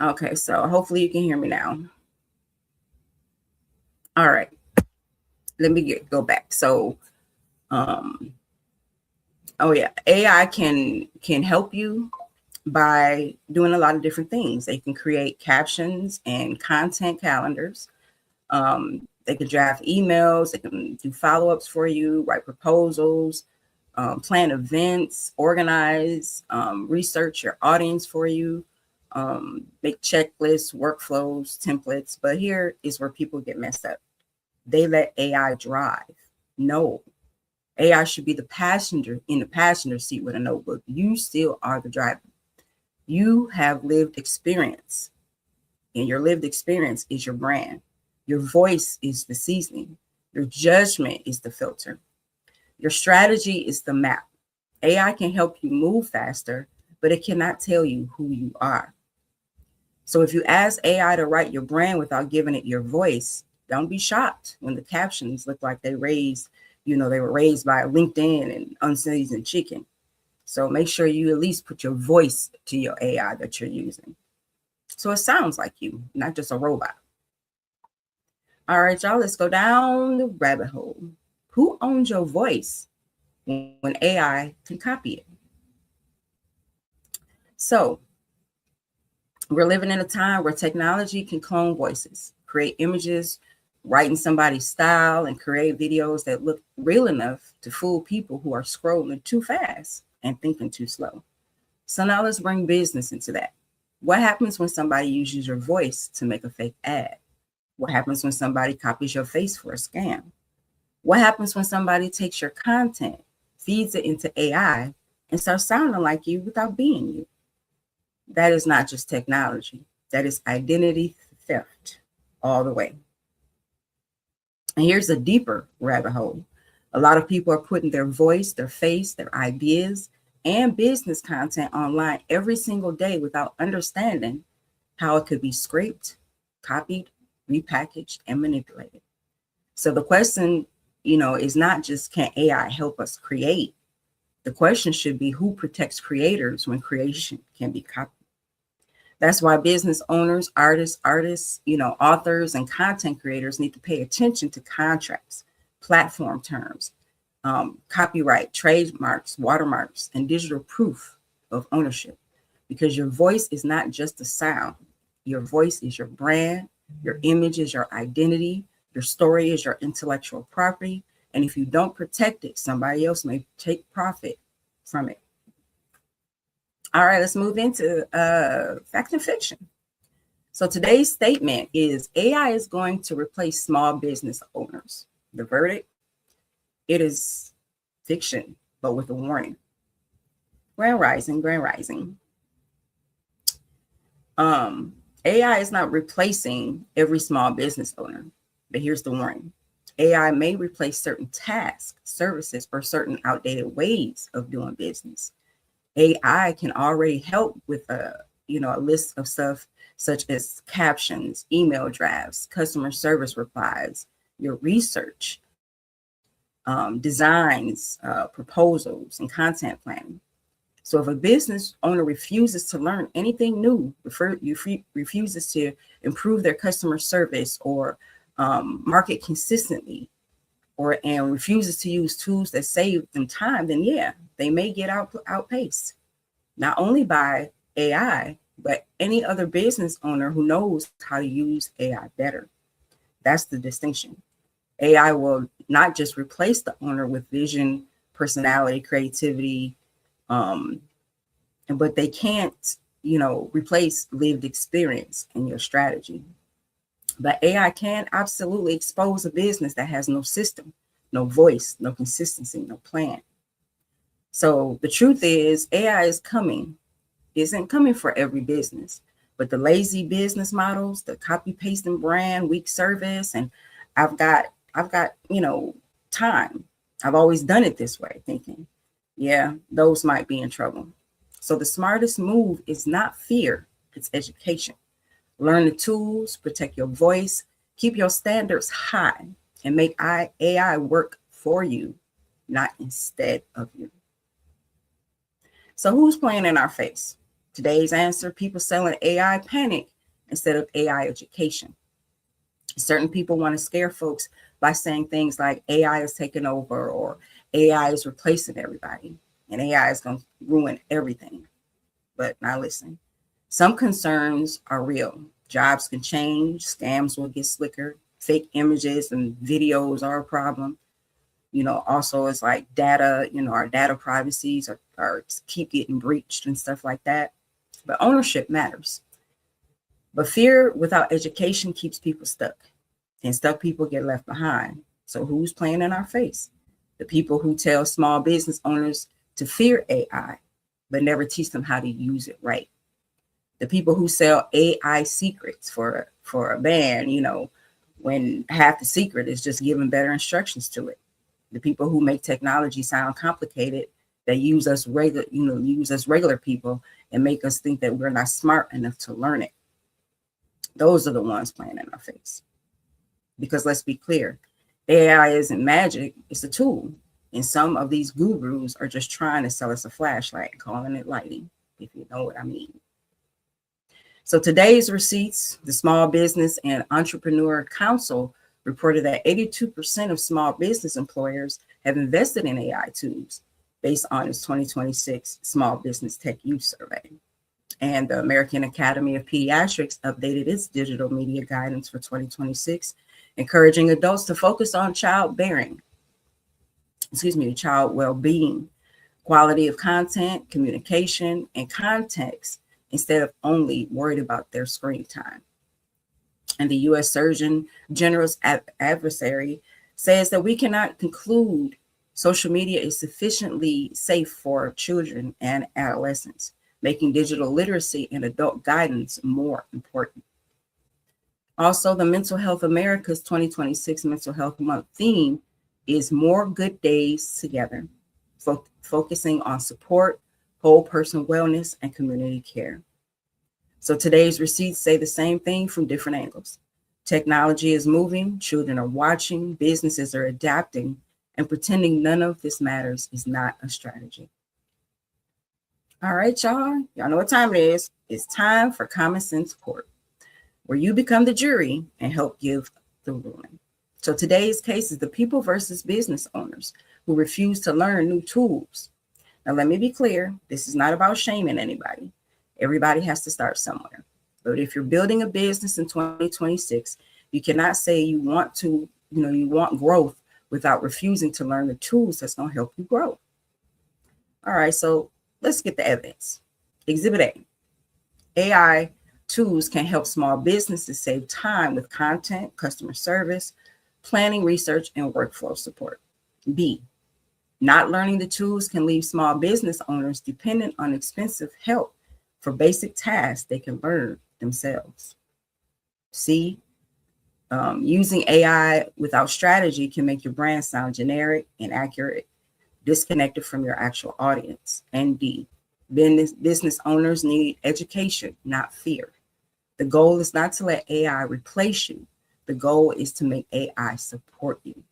Okay, so hopefully you can hear me now. All right, let me go back. So, um, oh yeah, AI can help you by doing a lot of different things. They can create captions and content calendars. They can draft emails. They can do follow-ups for you, write proposals, plan events, organize, research your audience for you, make checklists, workflows, templates. But here is where people get messed up. They let AI drive. No, AI should be the passenger in the passenger seat with a notebook. You still are the driver. You have lived experience, and your lived experience is your brand. Your voice is the seasoning. Your judgment is the filter. Your strategy is the map. AI can help you move faster, but it cannot tell you who you are. So if you ask AI to write your brand without giving it your voice, don't be shocked when the captions look like they were raised by LinkedIn and unseasoned chicken. So make sure you at least put your voice to your AI that you're using, so it sounds like you, not just a robot. All right, y'all, let's go down the rabbit hole. Who owns your voice when AI can copy it? So we're living in a time where technology can clone voices, create images, write in somebody's style, and create videos that look real enough to fool people who are scrolling too fast and thinking too slow. So now let's bring business into that. What happens when somebody uses your voice to make a fake ad? What happens when somebody copies your face for a scam? What happens when somebody takes your content, feeds it into AI, and starts sounding like you without being you? That is not just technology. That is identity theft all the way. And here's a deeper rabbit hole. A lot of people are putting their voice, their face, their ideas, and business content online every single day without understanding how it could be scraped, copied, repackaged, and manipulated. So the question, is not just can AI help us create? The question should be who protects creators when creation can be copied? That's why business owners, artists, authors and content creators need to pay attention to contracts, platform terms, copyright, trademarks, watermarks, and digital proof of ownership. Because your voice is not just a sound. Your voice is your brand. Your image is your identity. Your story is your intellectual property. And if you don't protect it, somebody else may take profit from it. All right, let's move into fact and fiction. So today's statement is AI is going to replace small business owners. The verdict, it is fiction, but with a warning. Grand rising, grand rising. AI is not replacing every small business owner, but here's the warning. AI may replace certain tasks, services, or certain outdated ways of doing business. AI can already help with a list of stuff such as captions, email drafts, customer service replies, your research, designs, proposals, and content planning. So if a business owner refuses to learn anything new, refuses to improve their customer service or market consistently, and refuses to use tools that save them time, then yeah, they may get outpaced, not only by AI, but any other business owner who knows how to use AI better. That's the distinction. AI will not just replace the owner with vision, personality, creativity, but they can't, replace lived experience and your strategy. But AI can absolutely expose a business that has no system, no voice, no consistency, no plan. So the truth is AI isn't coming for every business, but the lazy business models, the copy pasting brand, weak service, and I've got, time. I've always done it this way, thinking, yeah, those might be in trouble. So the smartest move is not fear, it's education. Learn the tools, protect your voice, keep your standards high, and make AI work for you, not instead of you. So who's playing in our face? Today's answer, people selling AI panic instead of AI education. Certain people want to scare folks by saying things like AI is taking over or AI is replacing everybody and AI is going to ruin everything. But now listen, some concerns are real. Jobs can change, scams will get slicker, fake images and videos are a problem. Also it's like data, our data privacies are keep getting breached and stuff like that. But ownership matters. But fear without education keeps people stuck, and stuck people get left behind. So who's playing in our face? The people who tell small business owners to fear AI, but never teach them how to use it right. The people who sell AI secrets for a band, when half the secret is just giving better instructions to it. The people who make technology sound complicated, that use us regular people and make us think that we're not smart enough to learn it. Those are the ones playing in our face. Because let's be clear, AI isn't magic, it's a tool. And some of these gurus are just trying to sell us a flashlight, calling it lighting, if you know what I mean. So today's receipts, the Small Business and Entrepreneur Council reported that 82% of small business employers have invested in AI tools based on its 2026 Small Business Tech Use Survey. And the American Academy of Pediatrics updated its digital media guidance for 2026, encouraging adults to focus on child well-being, quality of content, communication, and context, instead of only worried about their screen time. And the U.S. Surgeon General's adversary says that we cannot conclude social media is sufficiently safe for children and adolescents, making digital literacy and adult guidance more important. Also, the Mental Health America's 2026 Mental Health Month theme is More Good Days Together, focusing on support, whole person wellness, and community care. So today's receipts say the same thing from different angles. Technology is moving, children are watching, businesses are adapting, and pretending none of this matters is not a strategy. All right, y'all. Y'all know what time it is. It's time for Common Sense Court, where you become the jury and help give the ruling. So today's case is the people versus business owners who refuse to learn new tools. Now, let me be clear. This is not about shaming anybody. Everybody has to start somewhere. But if you're building a business in 2026, you cannot say you want growth without refusing to learn the tools that's going to help you grow. All right, so let's get the evidence. Exhibit A. AI tools can help small businesses save time with content, customer service, planning, research, and workflow support. B. Not learning the tools can leave small business owners dependent on expensive help for basic tasks they can learn themselves. C. Using AI without strategy can make your brand sound generic, inaccurate, disconnected from your actual audience. And D. Business owners need education, not fear. The goal is not to let AI replace you. The goal is to make AI support you.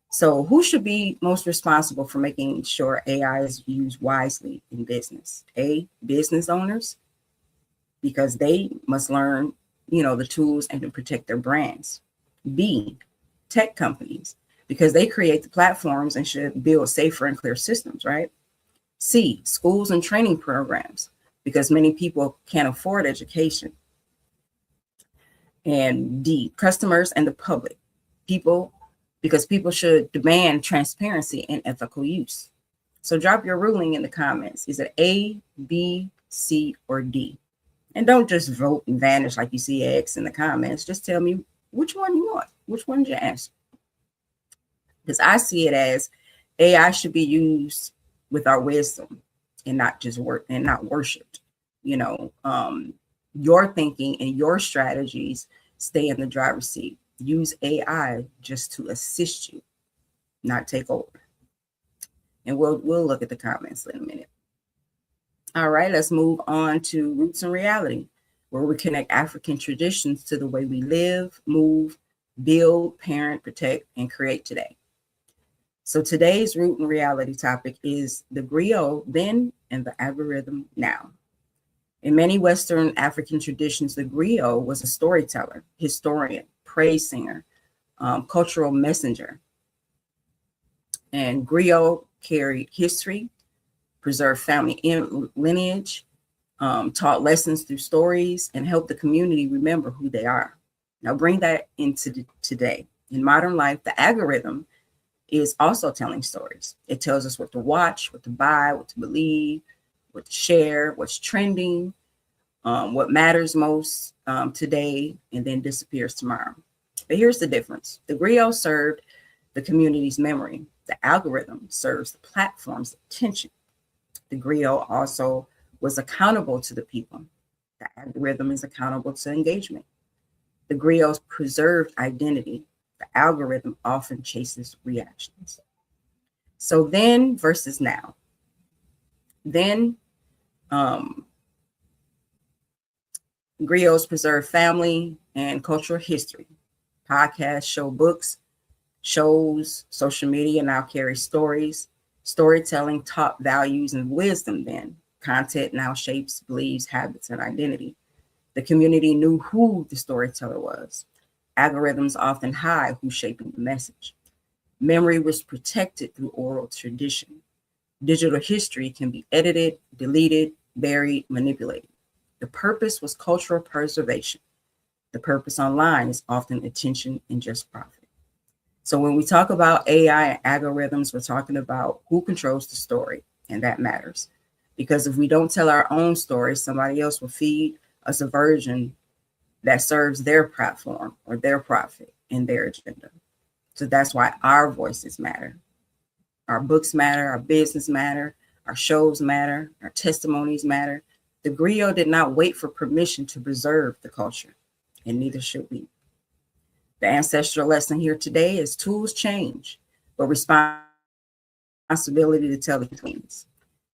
So who should be most responsible for making sure AI is used wisely in business? A, business owners, because they must learn, the tools and to protect their brands. B, tech companies, because they create the platforms and should build safer and clear systems, right? C, schools and training programs, because many people can't afford education. And D, customers and the public, because people should demand transparency and ethical use. So drop your ruling in the comments. Is it A, B, C, or D? And don't just vote and vanish like you see X in the comments. Just tell me which one you want. Which one's your answer? Because I see it as AI should be used with our wisdom and not just worshipped. Your thinking and your strategies stay in the driver's seat. Use AI just to assist you, not take over. And we'll look at the comments in a minute. All right, let's move on to Roots and Reality, where we connect African traditions to the way we live, move, build, parent, protect, and create today. So today's Root and Reality topic is the griot then and the algorithm now. In many Western African traditions, the griot was a storyteller, historian, praise singer, cultural messenger. And griot carried history, preserved family lineage, taught lessons through stories, and helped the community remember who they are. Now bring that into today. In modern life, the algorithm is also telling stories. It tells us what to watch, what to buy, what to believe, what to share, what's trending, what matters most today, and then disappears tomorrow. But here's the difference. The griot served the community's memory. The algorithm serves the platform's attention. The griot also was accountable to the people. The algorithm is accountable to engagement. The griot preserved identity. The algorithm often chases reactions. So then versus now. Then griots preserve family and cultural history. Podcasts show books, shows, social media now carry stories. Storytelling taught values and wisdom then. Content now shapes beliefs, habits, and identity. The community knew who the storyteller was. Algorithms often hide who's shaping the message. Memory was protected through oral tradition. Digital history can be edited, deleted, buried, manipulated. The purpose was cultural preservation. The purpose online is often attention and just profit. So when we talk about AI and algorithms, we're talking about who controls the story, and that matters. Because if we don't tell our own story, somebody else will feed us a version that serves their platform or their profit and their agenda. So that's why our voices matter. Our books matter, our business matter, our shows matter, our testimonies matter. The griot did not wait for permission to preserve the culture, and neither should we. The ancestral lesson here today is tools change, but responsibility to tell the truth.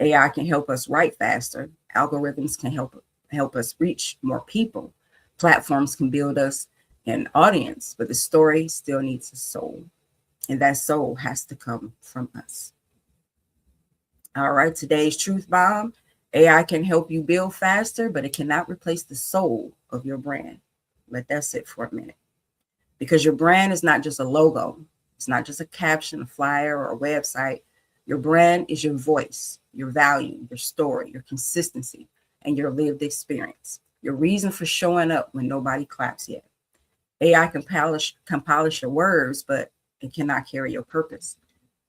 AI can help us write faster. Algorithms can help us reach more people. Platforms can build us an audience, but the story still needs a soul. And that soul has to come from us. All right, today's truth bomb. AI can help you build faster, but it cannot replace the soul of your brand. Let that sit for a minute. Because your brand is not just a logo. It's not just a caption, a flyer, or a website. Your brand is your voice, your value, your story, your consistency, and your lived experience. Your reason for showing up when nobody claps yet. AI can polish your words, but it cannot carry your purpose.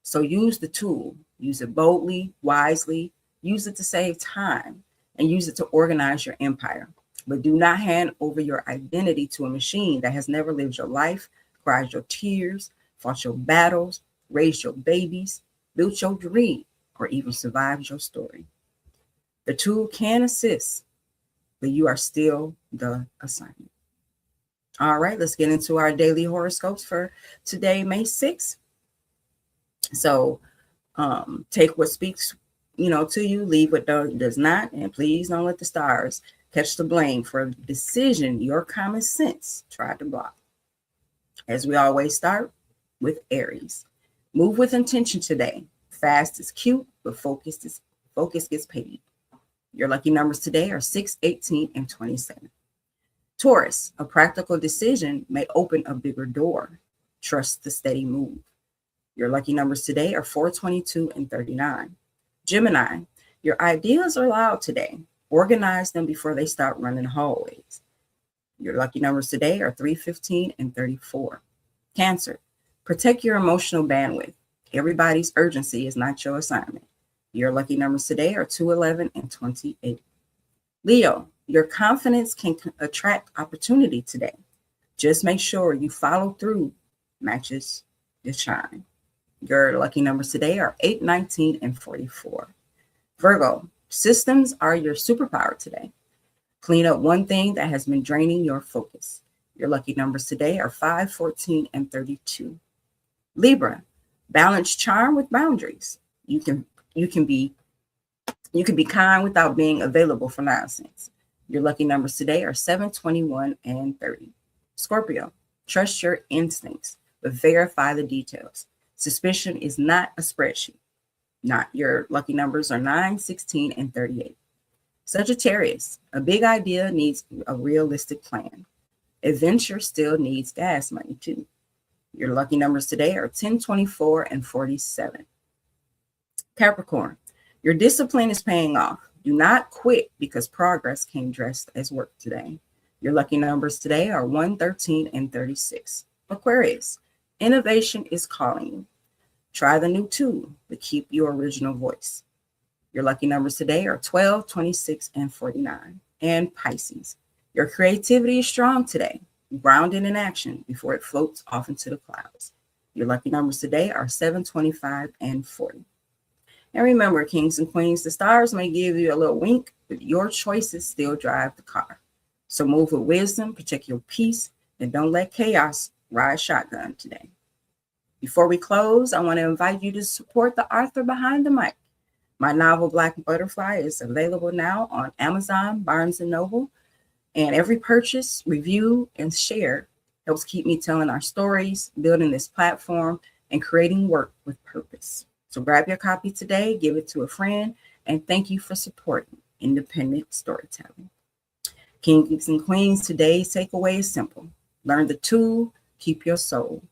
So use the tool. Use it boldly, wisely. Use it to save time, and use it to organize your empire. But do not hand over your identity to a machine that has never lived your life, cried your tears, fought your battles, raised your babies, built your dream, or even survived your story. The tool can assist, but you are still the assignment. All right, let's get into our daily horoscopes for today, May 6th. So take what speaks, to you, leave what does not, and please don't let the stars catch the blame for a decision your common sense tried to block. As we always start with Aries. Move with intention today. Fast is cute, but focus gets paid. Your lucky numbers today are 6, 18, and 27. Taurus, a practical decision may open a bigger door. Trust the steady move. Your lucky numbers today are 4, 22, and 39. Gemini, your ideas are loud today. Organize them before they start running hallways. Your lucky numbers today are 3, 15, and 34. Cancer, protect your emotional bandwidth. Everybody's urgency is not your assignment. Your lucky numbers today are 2, 11, and 28. Leo, your confidence can attract opportunity today. Just make sure you follow through matches your shine. Your lucky numbers today are 8, 19, and 44. Virgo, systems are your superpower today. Clean up one thing that has been draining your focus. Your lucky numbers today are 5, 14, and 32. Libra, balance charm with boundaries. You can be kind without being available for nonsense. Your lucky numbers today are 7, 21, and 30. Scorpio, trust your instincts, but verify the details. Suspicion is not a spreadsheet. Your lucky numbers are 9, 16, and 38. Sagittarius, a big idea needs a realistic plan. Adventure still needs gas money too. Your lucky numbers today are 10, 24, and 47. Capricorn, your discipline is paying off. Do not quit because progress came dressed as work today. Your lucky numbers today are 1, 13, and 36. Aquarius, innovation is calling you. Try the new tool, but keep your original voice. Your lucky numbers today are 12, 26, and 49. And Pisces, your creativity is strong today. Ground it in action before it floats off into the clouds. Your lucky numbers today are 7, 25, and 40. And remember, kings and queens, the stars may give you a little wink, but your choices still drive the car. So move with wisdom, protect your peace, and don't let chaos ride shotgun today. Before we close, I want to invite you to support the author behind the mic. My novel, Black Butterfly, is available now on Amazon, Barnes & Noble, and every purchase, review, and share helps keep me telling our stories, building this platform, and creating work with purpose. So grab your copy today, give it to a friend, and thank you for supporting independent storytelling. Kings and queens, today's takeaway is simple. Learn the tool, keep your soul.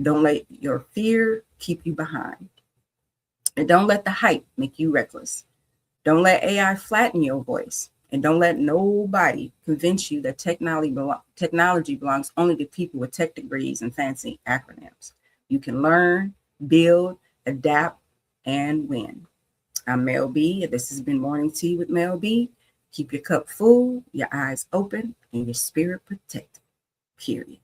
Don't let your fear keep you behind. And don't let the hype make you reckless. Don't let AI flatten your voice. And don't let nobody convince you that technology belongs only to people with tech degrees and fancy acronyms. You can learn, build, adapt, and win. I'm Mell B, and this has been Morning Tea with Mell B. Keep your cup full, your eyes open, and your spirit protected. Period.